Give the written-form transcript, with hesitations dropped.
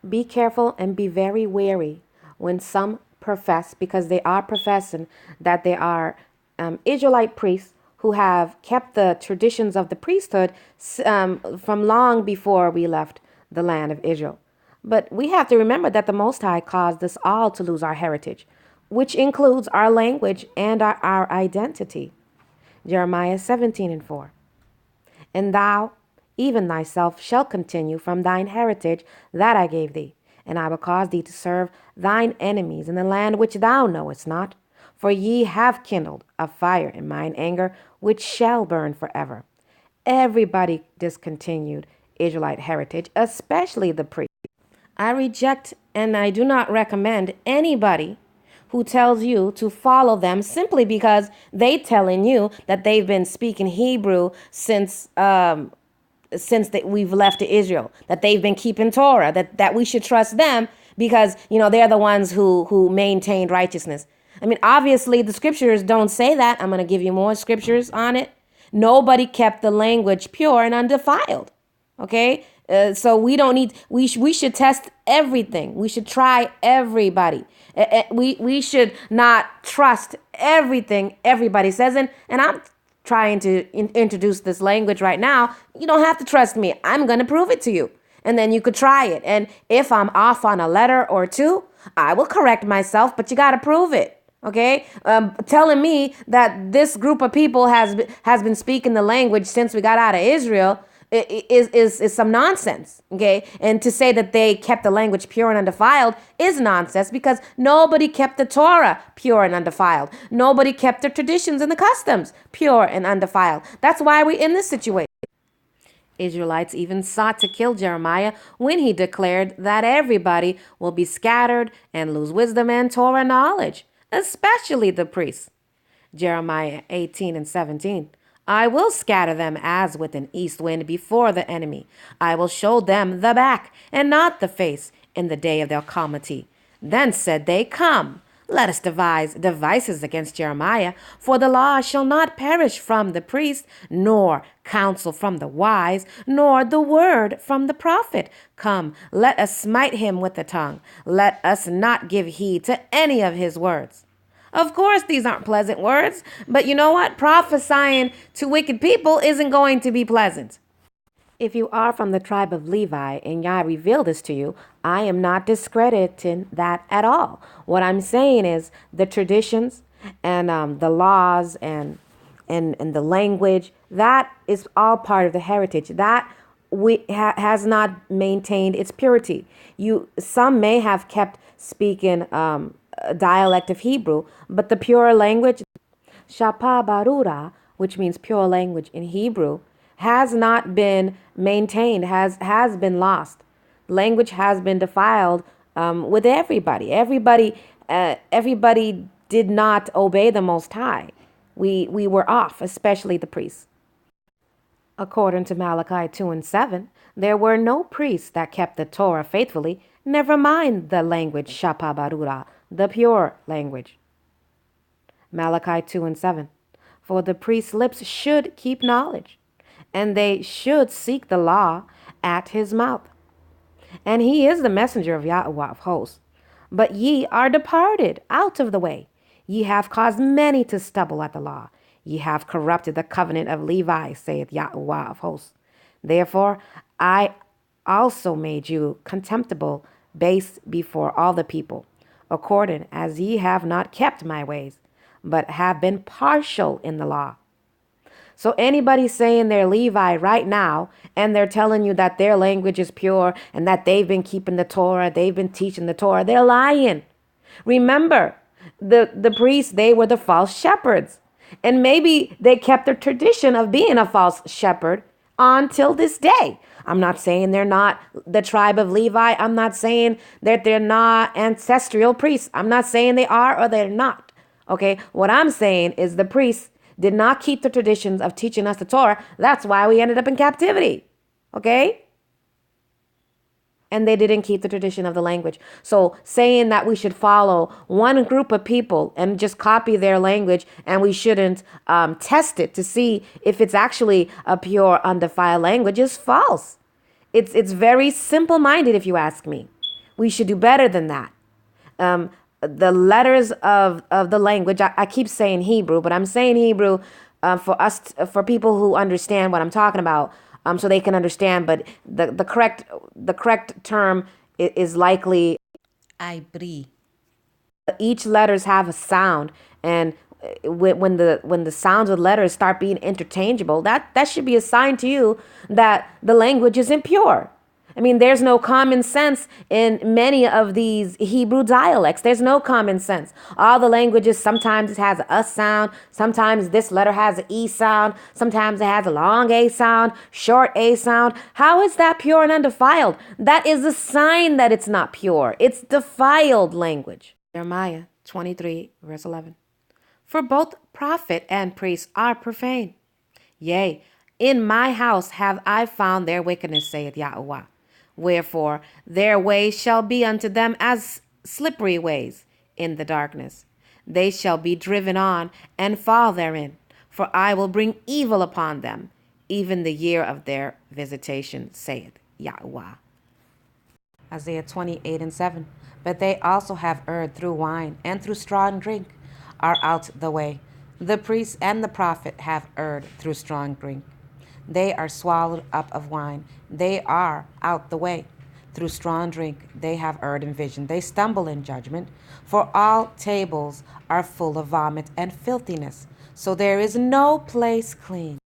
Be careful and be very wary when some profess, because they are professing that they are Israelite priests who have kept the traditions of the priesthood from long before we left the land of Israel. But we have to remember that the Most High caused us all to lose our heritage, which includes our language and our identity. Jeremiah 17:4. And thou, even thyself, shall continue from thine heritage that I gave thee, and I will cause thee to serve thine enemies in the land which thou knowest not. For ye have kindled a fire in mine anger, which shall burn forever. Everybody discontinued Israelite heritage, especially the priests. I reject and I do not recommend anybody who tells you to follow them simply because they telling you that they've been speaking Hebrew since that we've left to Israel, that they've been keeping Torah, that we should trust them because, they're the ones who maintained righteousness. I mean, obviously the scriptures don't say that. I'm going to give you more scriptures on it. Nobody kept the language pure and undefiled. Okay. So we don't need, we should test everything. We should try everybody. We should not trust everything everybody says. And I'm trying to introduce this language right now. You don't have to trust me. I'm going to prove it to you. And then you could try it. And if I'm off on a letter or two, I will correct myself, but you got to prove it. Okay. Telling me that this group of people has been speaking the language since we got out of Israel is some nonsense. Okay. And to say that they kept the language pure and undefiled is nonsense, because nobody kept the Torah pure and undefiled. Nobody kept the traditions and the customs pure and undefiled. That's why we're in this situation. Israelites even sought to kill Jeremiah when he declared that everybody will be scattered and lose wisdom and Torah knowledge, especially the priests. Jeremiah 18:17. I will scatter them as with an east wind before the enemy. I will show them the back and not the face in the day of their calamity. Then said they, Come, let us devise devices against Jeremiah, for the law shall not perish from the priest, nor counsel from the wise, nor the word from the prophet. Come, let us smite him with the tongue. Let us not give heed to any of his words. Of course, these aren't pleasant words, but you know what? Prophesying to wicked people isn't going to be pleasant. If you are from the tribe of Levi and Yah revealed this to you, I am not discrediting that at all. What I'm saying is the traditions and the laws and the language, that is all part of the heritage. That has not maintained its purity. Some may have kept speaking a dialect of Hebrew, but the pure language, Shapa Barura, which means pure language in Hebrew, has not been maintained, has been lost. Language has been defiled with everybody. Everybody did not obey the Most High. We were off, especially the priests. According to Malachi 2:7, there were no priests that kept the Torah faithfully, never mind the language Shapa Barura, the pure language. Malachi 2:7. For the priest's lips should keep knowledge, and they should seek the law at his mouth. And he is the messenger of Yahweh of hosts. But ye are departed out of the way. Ye have caused many to stumble at the law. Ye have corrupted the covenant of Levi, saith Yahweh of hosts. Therefore I also made you contemptible, base before all the people, according as ye have not kept my ways, but have been partial in the law. So anybody saying they're Levi right now, and they're telling you that their language is pure and that they've been keeping the Torah, they've been teaching the Torah, they're lying. Remember, the priests, they were the false shepherds. And maybe they kept the tradition of being a false shepherd until this day. I'm not saying they're not the tribe of Levi. I'm not saying that they're not ancestral priests. I'm not saying they are or they're not. Okay, what I'm saying is the priests did not keep the traditions of teaching us the Torah. That's why we ended up in captivity. Okay? And they didn't keep the tradition of the language. So saying that we should follow one group of people and just copy their language and we shouldn't test it to see if it's actually a pure, undefiled language is false. It's very simple-minded, if you ask me. We should do better than that. The letters of the language, I keep saying Hebrew, but I'm saying Hebrew for people who understand what I'm talking about, so they can understand. But the correct term is likely Ibri. Each letters have a sound, and when the sounds of letters start being interchangeable, that should be a sign to you that the language is impure. I mean, there's no common sense in many of these Hebrew dialects. There's no common sense. All the languages, sometimes it has a sound, sometimes this letter has an E sound, sometimes it has a long A sound, short A sound. How is that pure and undefiled? That is a sign that it's not pure. It's defiled language. Jeremiah 23, verse 11. For both prophet and priest are profane. Yea, in my house have I found their wickedness, saith Yahweh. Wherefore their ways shall be unto them as slippery ways in the darkness. They shall be driven on and fall therein. For I will bring evil upon them, even the year of their visitation, saith Yahweh. Isaiah 28 and 7. But they also have erred through wine and through strong drink are out the way. The priest and the prophet have erred through strong drink. They are swallowed up of wine. They are out the way. Through strong drink they have erred in vision. They stumble in judgment. For all tables are full of vomit and filthiness. So there is no place clean.